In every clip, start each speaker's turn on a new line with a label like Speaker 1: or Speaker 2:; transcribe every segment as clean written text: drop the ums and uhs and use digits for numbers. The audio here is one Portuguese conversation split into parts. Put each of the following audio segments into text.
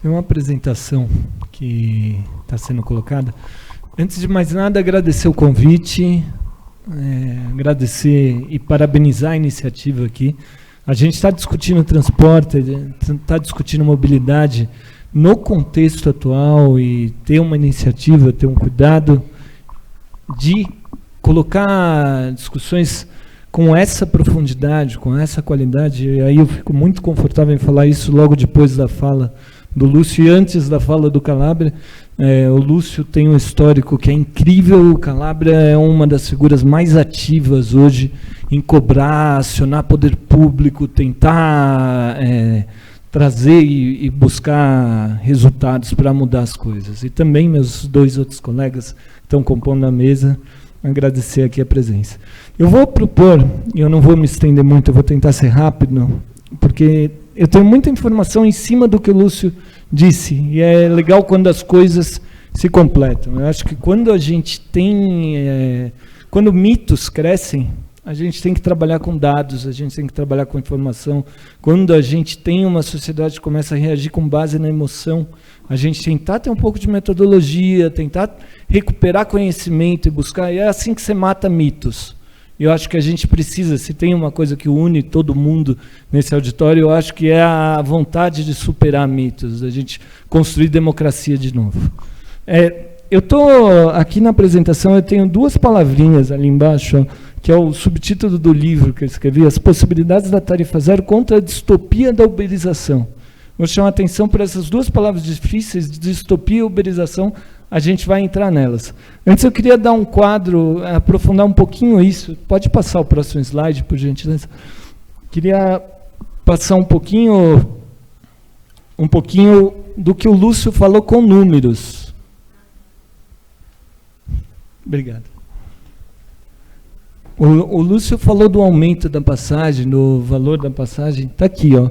Speaker 1: Tem uma apresentação que está sendo colocada. Antes de mais nada, agradecer o convite, agradecer e parabenizar a iniciativa aqui. A gente está discutindo transporte, está discutindo mobilidade no contexto atual e ter uma iniciativa, ter um cuidado de colocar discussões com essa profundidade, com essa qualidade. E aí eu fico muito confortável em falar isso logo depois da fala do Lúcio e antes da fala do Calabria. O Lúcio tem um histórico que é incrível. O Calabria é uma das figuras mais ativas hoje em cobrar, acionar poder público, tentar trazer e buscar resultados para mudar as coisas. E também meus dois outros colegas que estão compondo a mesa, agradecer aqui a presença. Eu vou propor, e eu não vou me estender muito, eu vou tentar ser rápido, porque eu tenho muita informação em cima do que o Lúcio disse, e é legal quando as coisas se completam. Eu acho que quando a gente tem, quando mitos crescem, a gente tem que trabalhar com dados, a gente tem que trabalhar com informação. Quando a gente tem uma sociedade que começa a reagir com base na emoção, a gente tentar ter um pouco de metodologia, tentar recuperar conhecimento e buscar, e é assim que você mata mitos. Eu acho que a gente precisa, se tem uma coisa que une todo mundo nesse auditório, eu acho que é a vontade de superar mitos, a gente construir democracia de novo. Eu estou aqui na apresentação, eu tenho duas palavrinhas ali embaixo, que é o subtítulo do livro que eu escrevi, As Possibilidades da Tarifa Zero contra a Distopia da Uberização. Vou chamar a atenção para essas duas palavras difíceis, distopia e uberização, a gente vai entrar nelas. Antes eu queria dar um quadro, aprofundar um pouquinho isso. Pode passar o próximo slide, por gentileza. Queria passar um pouquinho do que o Lúcio falou com números. Obrigado. O Lúcio falou do aumento da passagem, do valor da passagem. Está aqui, ó.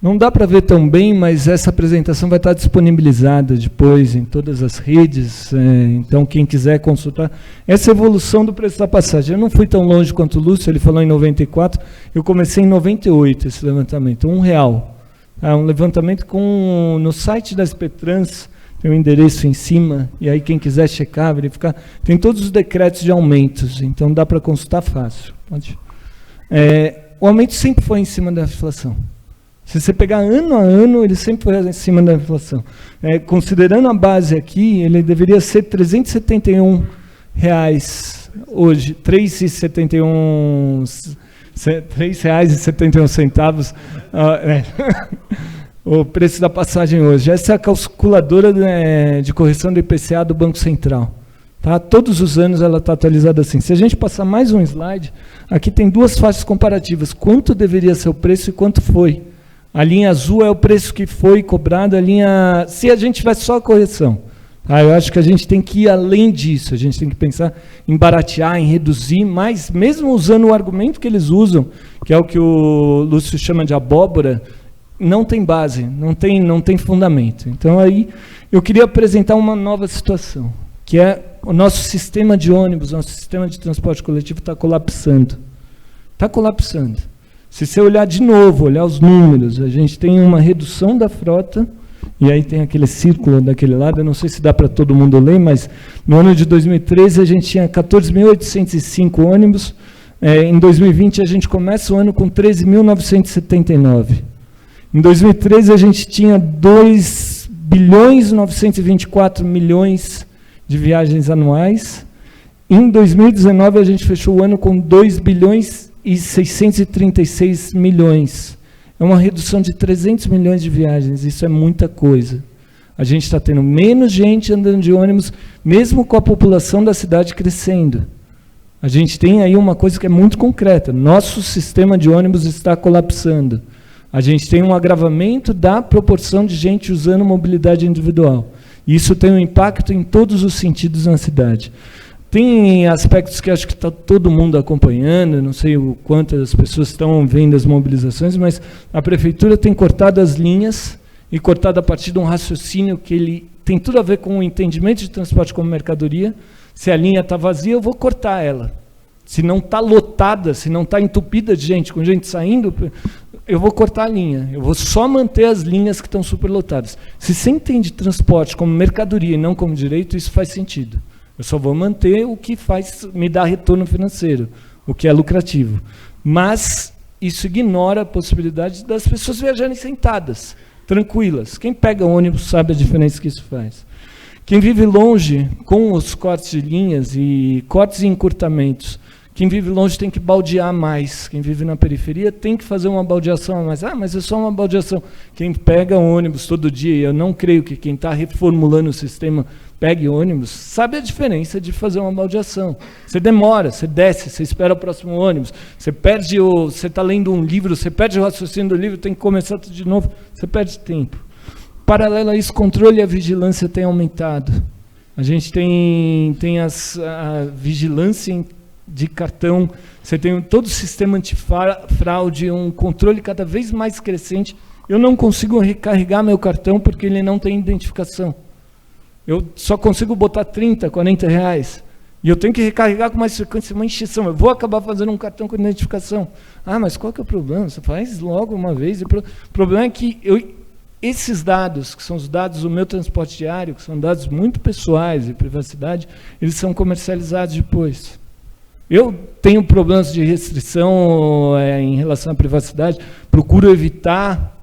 Speaker 1: Não dá para ver tão bem, mas essa apresentação vai estar disponibilizada depois em todas as redes, então quem quiser consultar. Essa evolução do preço da passagem. Eu não fui tão longe quanto o Lúcio, ele falou em 94, eu comecei em 98 esse levantamento, R$1. Um levantamento no site da SP Trans, tem um endereço em cima, e aí quem quiser checar, verificar, tem todos os decretos de aumentos, então dá para consultar fácil. O aumento sempre foi em cima da inflação. Se você pegar ano a ano, ele sempre foi acima da inflação. Considerando a base aqui, ele deveria ser R$371 hoje, R$3,71 o preço da passagem hoje. Essa é a calculadora de correção do IPCA do Banco Central. Tá? Todos os anos ela está atualizada assim. Se a gente passar mais um slide, aqui tem duas faixas comparativas. Quanto deveria ser o preço e quanto foi. A linha azul é o preço que foi cobrado, se a gente tivesse só a correção. Tá? Eu acho que a gente tem que ir além disso, a gente tem que pensar em baratear, em reduzir, mas mesmo usando o argumento que eles usam, que é o que o Lúcio chama de abóbora, não tem base, não tem fundamento. Então aí eu queria apresentar uma nova situação, que é o nosso sistema de ônibus, nosso sistema de transporte coletivo está colapsando. Está colapsando. Se você olhar de novo, olhar os números, a gente tem uma redução da frota, e aí tem aquele círculo daquele lado, eu não sei se dá para todo mundo ler, mas no ano de 2013 a gente tinha 14.805 ônibus, em 2020 a gente começa o ano com 13.979. Em 2013 a gente tinha 2.924 bilhões de viagens anuais, em 2019 a gente fechou o ano com 2.636 milhões. É uma redução de 300 milhões de viagens, isso é muita coisa. A gente está tendo menos gente andando de ônibus, mesmo com a população da cidade crescendo. A gente tem aí uma coisa que é muito concreta, nosso sistema de ônibus está colapsando. A gente tem um agravamento da proporção de gente usando mobilidade individual. Isso tem um impacto em todos os sentidos na cidade. Tem aspectos que acho que está todo mundo acompanhando, não sei o quanto as pessoas estão vendo as mobilizações, mas a prefeitura tem cortado as linhas e cortado a partir de um raciocínio que ele tem tudo a ver com o entendimento de transporte como mercadoria. Se a linha está vazia, eu vou cortar ela. Se não está lotada, se não está entupida de gente, com gente saindo, eu vou cortar a linha, eu vou só manter as linhas que estão superlotadas. Se você entende transporte como mercadoria e não como direito, isso faz sentido. Eu só vou manter o que me dá retorno financeiro, o que é lucrativo. Mas isso ignora a possibilidade das pessoas viajarem sentadas, tranquilas. Quem pega ônibus sabe a diferença que isso faz. Quem vive longe, com os cortes de linhas e cortes e encurtamentos, quem vive longe tem que baldear mais. Quem vive na periferia tem que fazer uma baldeação a mais. Ah, mas é só uma baldeação. Quem pega ônibus todo dia, e eu não creio que quem está reformulando o sistema pegue ônibus, sabe a diferença de fazer uma baldeação. Você demora, você desce, você espera o próximo ônibus, você perde você está lendo um livro, você perde o raciocínio do livro, tem que começar tudo de novo, você perde tempo. Paralelo a isso, controle e a vigilância têm aumentado. A gente tem a vigilância de cartão, você tem todo o sistema antifraude, um controle cada vez mais crescente. Eu não consigo recarregar meu cartão porque ele não tem identificação. Eu só consigo botar 30, 40 reais. E eu tenho que recarregar com mais frequência, uma encheção. Eu vou acabar fazendo um cartão com identificação. Ah, mas qual que é o problema? Você faz logo uma vez. O problema é que esses dados, que são os dados do meu transporte diário, que são dados muito pessoais de privacidade, eles são comercializados depois. Eu tenho problemas de restrição em relação à privacidade, procuro evitar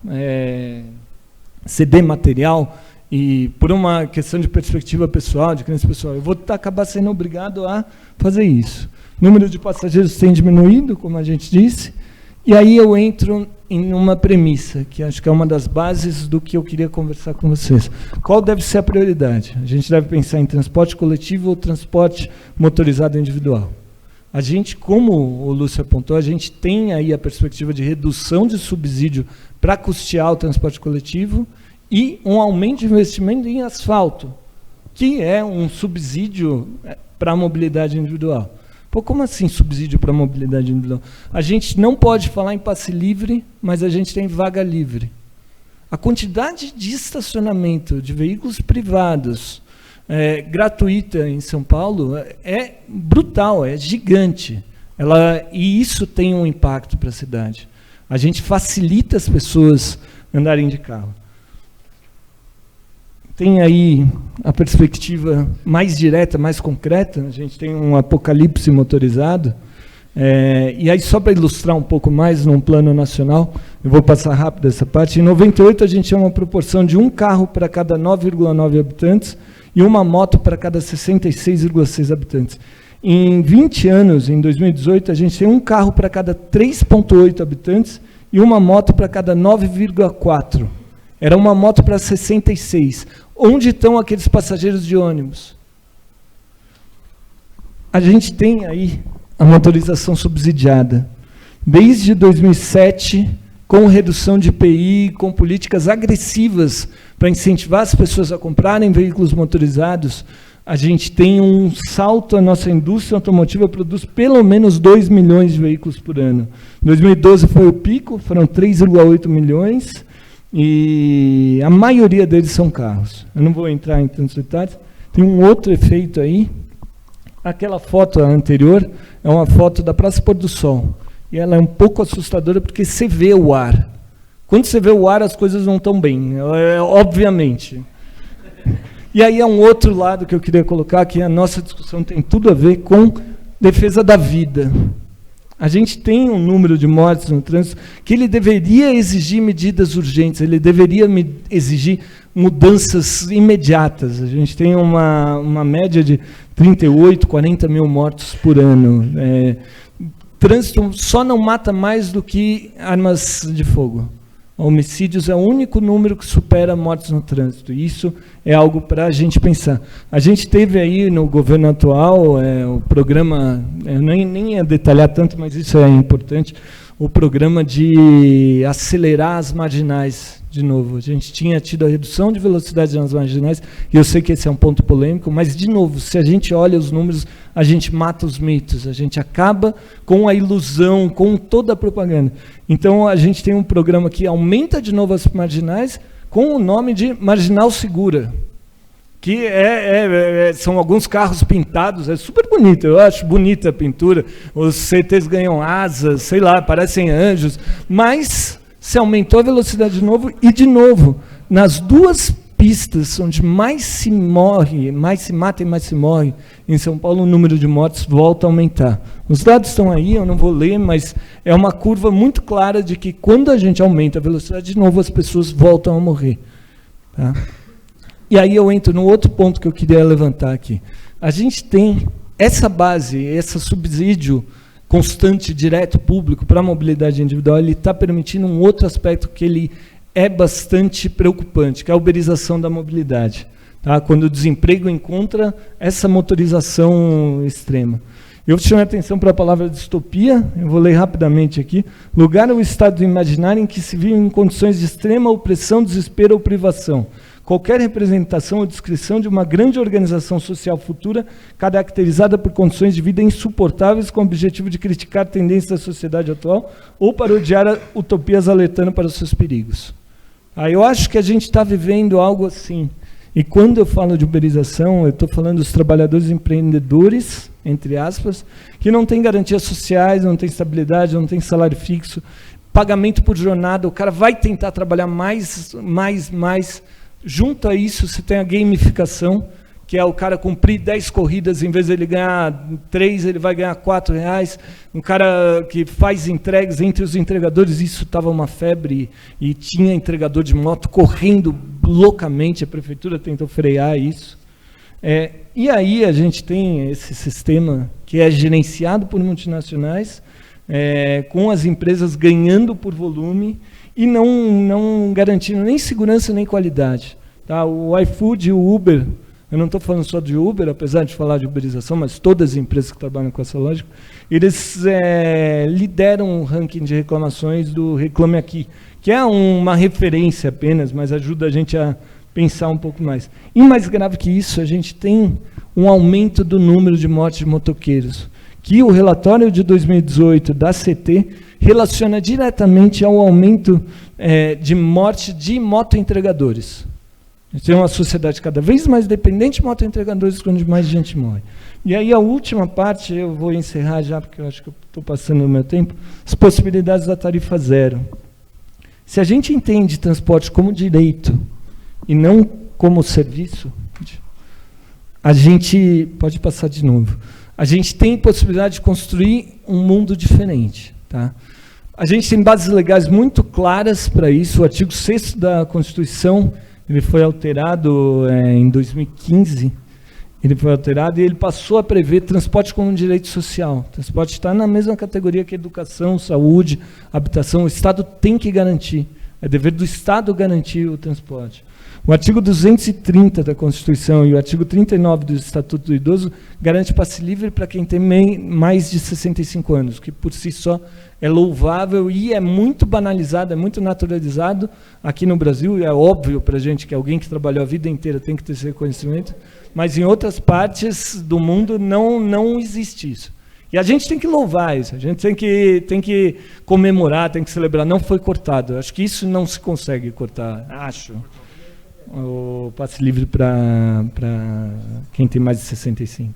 Speaker 1: ceder material, e por uma questão de perspectiva pessoal, de crença pessoal, eu vou acabar sendo obrigado a fazer isso. O número de passageiros tem diminuído, como a gente disse, e aí eu entro em uma premissa, que acho que é uma das bases do que eu queria conversar com vocês. Qual deve ser a prioridade? A gente deve pensar em transporte coletivo ou transporte motorizado individual. A gente, como o Lúcio apontou, a gente tem aí a perspectiva de redução de subsídio para custear o transporte coletivo e um aumento de investimento em asfalto, que é um subsídio para a mobilidade individual. Pô, como assim subsídio para a mobilidade individual? A gente não pode falar em passe livre, mas a gente tem vaga livre. A quantidade de estacionamento de veículos privados gratuita em São Paulo é brutal, é gigante. E isso tem um impacto para a cidade. A gente facilita as pessoas andarem de carro. Tem aí a perspectiva mais direta, mais concreta. A gente tem um apocalipse motorizado. E aí, só para ilustrar um pouco mais, num plano nacional, eu vou passar rápido essa parte. Em 98, a gente tinha uma proporção de um carro para cada 9,9 habitantes e uma moto para cada 66,6 habitantes. Em 20 anos, em 2018, a gente tem um carro para cada 3,8 habitantes e uma moto para cada 9,4. Era uma moto para 66. Onde estão aqueles passageiros de ônibus? A gente tem aí a motorização subsidiada. Desde 2007, com redução de IPI, com políticas agressivas para incentivar as pessoas a comprarem veículos motorizados, a gente tem um salto, a nossa indústria automotiva produz pelo menos 2 milhões de veículos por ano. 2012 foi o pico, foram 3,8 milhões, e a maioria deles são carros. Eu não vou entrar em tantos detalhes. Tem um outro efeito aí. Aquela foto anterior é uma foto da Praça Pôr do Sol. E ela é um pouco assustadora porque você vê o ar. Quando você vê o ar, as coisas não estão bem, obviamente. E aí é um outro lado que eu queria colocar, que a nossa discussão tem tudo a ver com defesa da vida. A gente tem um número de mortes no trânsito que ele deveria exigir medidas urgentes, ele deveria exigir mudanças imediatas. A gente tem uma média de 38, 40 mil mortos por ano. Trânsito só não mata mais do que armas de fogo. Homicídios é o único número que supera mortes no trânsito. E isso é algo para a gente pensar. A gente teve aí no governo atual o programa, eu nem ia detalhar tanto, mas isso é importante, o programa de acelerar as marginais de novo. A gente tinha tido a redução de velocidade nas marginais, e eu sei que esse é um ponto polêmico, mas, de novo, se a gente olha os números, a gente mata os mitos, a gente acaba com a ilusão, com toda a propaganda. Então, a gente tem um programa que aumenta de novo as marginais com o nome de Marginal Segura, que são alguns carros pintados, é super bonito, eu acho bonita a pintura, os CTs ganham asas, sei lá, parecem anjos, mas se aumentou a velocidade de novo, nas duas pistas onde mais se morre, mais se mata e mais se morre, em São Paulo o número de mortes volta a aumentar. Os dados estão aí, eu não vou ler, mas é uma curva muito clara de que quando a gente aumenta a velocidade de novo, as pessoas voltam a morrer. Tá? E aí eu entro no outro ponto que eu queria levantar aqui. A gente tem essa base, esse subsídio constante, direto, público, para a mobilidade individual, ele está permitindo um outro aspecto que ele é bastante preocupante, que é a uberização da mobilidade. Tá? Quando o desemprego encontra essa motorização extrema. Eu chamei a atenção para a palavra distopia, eu vou ler rapidamente aqui. Lugar ou estado imaginário em que se vive em condições de extrema opressão, desespero ou privação. Qualquer representação ou descrição de uma grande organização social futura caracterizada por condições de vida insuportáveis com o objetivo de criticar tendências da sociedade atual ou parodiar utopias alertando para os seus perigos. Eu acho que a gente está vivendo algo assim. E quando eu falo de uberização, eu estou falando dos trabalhadores empreendedores, entre aspas, que não têm garantias sociais, não têm estabilidade, não têm salário fixo, pagamento por jornada, o cara vai tentar trabalhar mais. Junto a isso, você tem a gamificação, que é o cara cumprir 10 corridas, em vez de ele ganhar 3, ele vai ganhar R$4. Um cara que faz entregas entre os entregadores, isso estava uma febre, e tinha entregador de moto correndo loucamente, a prefeitura tentou frear isso. E aí a gente tem esse sistema que é gerenciado por multinacionais, com as empresas ganhando por volume, e não garantindo nem segurança nem qualidade. Tá? O iFood e o Uber, eu não estou falando só de Uber, apesar de falar de uberização, mas todas as empresas que trabalham com essa lógica, eles lideram o ranking de reclamações do Reclame Aqui, que é uma referência apenas, mas ajuda a gente a pensar um pouco mais. E mais grave que isso, a gente tem um aumento do número de mortes de motoqueiros, que o relatório de 2018 da CT relaciona diretamente ao aumento de morte de motoentregadores. A gente tem uma sociedade cada vez mais dependente de motoentregadores, onde mais gente morre. E aí a última parte, eu vou encerrar já, porque eu acho que eu estou passando o meu tempo, as possibilidades da tarifa zero. Se a gente entende transporte como direito e não como serviço, a gente, pode passar de novo, a gente tem possibilidade de construir um mundo diferente. Tá? A gente tem bases legais muito claras para isso. O artigo 6º da Constituição, ele foi alterado em 2015, ele foi alterado e ele passou a prever transporte como um direito social. O transporte está na mesma categoria que educação, saúde, habitação. O Estado tem que garantir, é dever do Estado garantir o transporte. O artigo 230 da Constituição e o artigo 39 do Estatuto do Idoso garante passe livre para quem tem mais de 65 anos, que por si só é louvável e é muito banalizado, é muito naturalizado aqui no Brasil, e é óbvio para a gente que alguém que trabalhou a vida inteira tem que ter esse reconhecimento, mas em outras partes do mundo não existe isso. E a gente tem que louvar isso, a gente tem que comemorar, tem que celebrar, não foi cortado. Acho que isso não se consegue cortar, acho. O passe livre para quem tem mais de 65.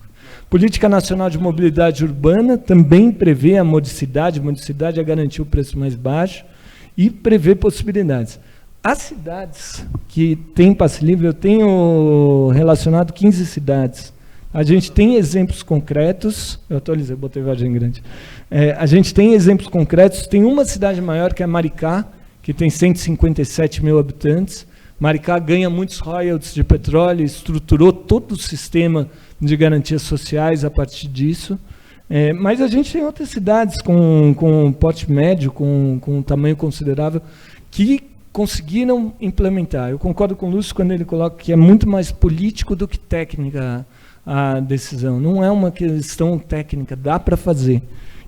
Speaker 1: Política Nacional de Mobilidade Urbana também prevê a modicidade é garantir o preço mais baixo e prevê possibilidades. As cidades que têm passe livre, eu tenho relacionado 15 cidades. A gente tem exemplos concretos, eu atualizei, botei Vargem Grande. A gente tem exemplos concretos, tem uma cidade maior que é Maricá, que tem 157 mil habitantes. Maricá ganha muitos royalties de petróleo, estruturou todo o sistema de garantias sociais a partir disso. Mas a gente tem outras cidades com porte médio, com um tamanho considerável, que conseguiram implementar. Eu concordo com o Lúcio quando ele coloca que é muito mais político do que técnica a decisão. Não é uma questão técnica, dá para fazer.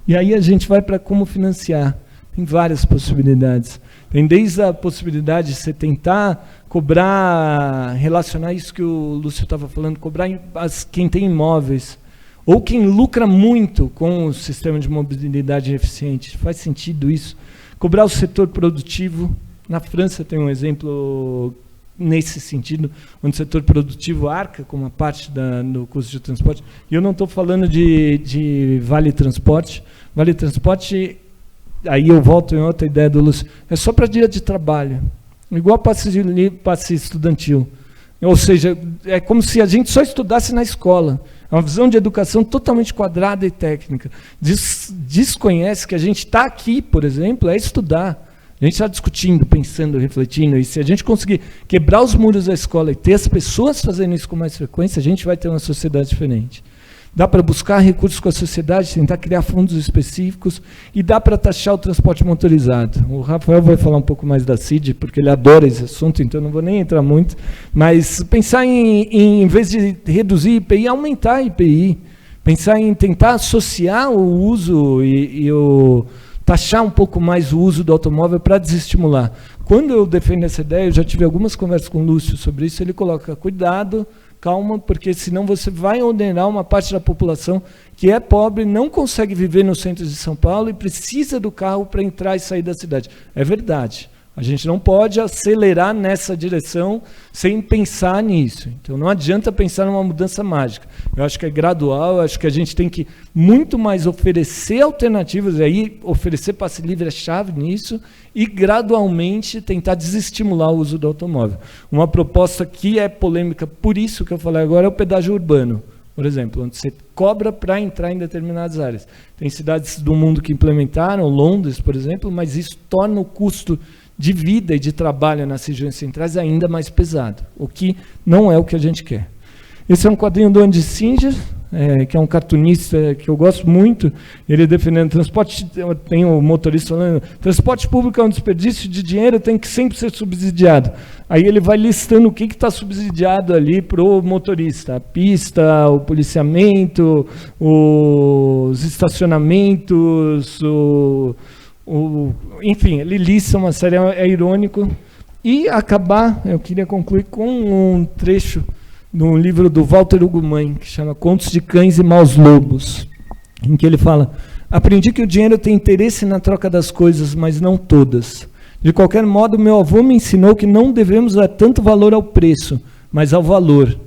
Speaker 1: E aí a gente vai para como financiar. Tem várias possibilidades. Tem desde a possibilidade de você tentar cobrar, relacionar isso que o Lúcio estava falando, cobrar quem tem imóveis, ou quem lucra muito com o sistema de mobilidade eficiente. Faz sentido isso. Cobrar o setor produtivo. Na França tem um exemplo nesse sentido, onde o setor produtivo arca com uma parte do custo de transporte. E eu não estou falando de vale transporte. Vale transporte aí eu volto em outra ideia do Lúcio, é só para dia de trabalho, igual passe estudantil. Ou seja, é como se a gente só estudasse na escola. É uma visão de educação totalmente quadrada e técnica. Desconhece que a gente está aqui, por exemplo, é estudar. A gente está discutindo, pensando, refletindo, e se a gente conseguir quebrar os muros da escola e ter as pessoas fazendo isso com mais frequência, a gente vai ter uma sociedade diferente. Dá para buscar recursos com a sociedade, tentar criar fundos específicos, e dá para taxar o transporte motorizado. O Rafael vai falar um pouco mais da CID, porque ele adora esse assunto, então não vou nem entrar muito, mas pensar em vez de reduzir IPI, aumentar a IPI. Pensar em tentar associar o uso taxar um pouco mais o uso do automóvel para desestimular. Quando eu defendo essa ideia, eu já tive algumas conversas com o Lúcio sobre isso, ele coloca, cuidado, calma, porque senão você vai onerar uma parte da população que é pobre, não consegue viver no centro de São Paulo e precisa do carro para entrar e sair da cidade. É verdade. A gente não pode acelerar nessa direção sem pensar nisso. Então, não adianta pensar numa mudança mágica. Eu acho que é gradual, eu acho que a gente tem que muito mais oferecer alternativas, e aí oferecer passe livre é chave nisso, e gradualmente tentar desestimular o uso do automóvel. Uma proposta que é polêmica, por isso que eu falei agora, é o pedágio urbano, por exemplo, onde você cobra para entrar em determinadas áreas. Tem cidades do mundo que implementaram, Londres, por exemplo, mas isso torna o custo de vida e de trabalho nas regiões centrais ainda mais pesado, o que não é o que a gente quer. Esse é um quadrinho do Andy Singer, que é um cartunista que eu gosto muito, ele defendendo transporte, tem o motorista falando, transporte público é um desperdício de dinheiro, tem que sempre ser subsidiado. Aí ele vai listando o que está subsidiado ali para o motorista, a pista, o policiamento, os estacionamentos, enfim, ele lista uma série, é irônico. E eu queria concluir com um trecho no livro do Walter Ugumãe, que chama Contos de Cães e Maus Lobos, em que ele fala, aprendi que o dinheiro tem interesse na troca das coisas, mas não todas. De qualquer modo, meu avô me ensinou que não devemos dar tanto valor ao preço, mas ao valor.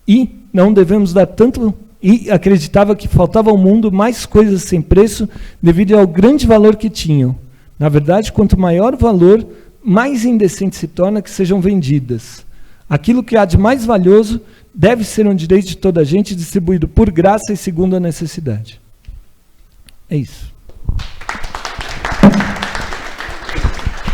Speaker 1: E não devemos dar tanto... E acreditava que faltava ao mundo mais coisas sem preço devido ao grande valor que tinham. Na verdade, quanto maior o valor, mais indecente se torna que sejam vendidas. Aquilo que há de mais valioso deve ser um direito de toda a gente, distribuído por graça e segundo a necessidade. É isso.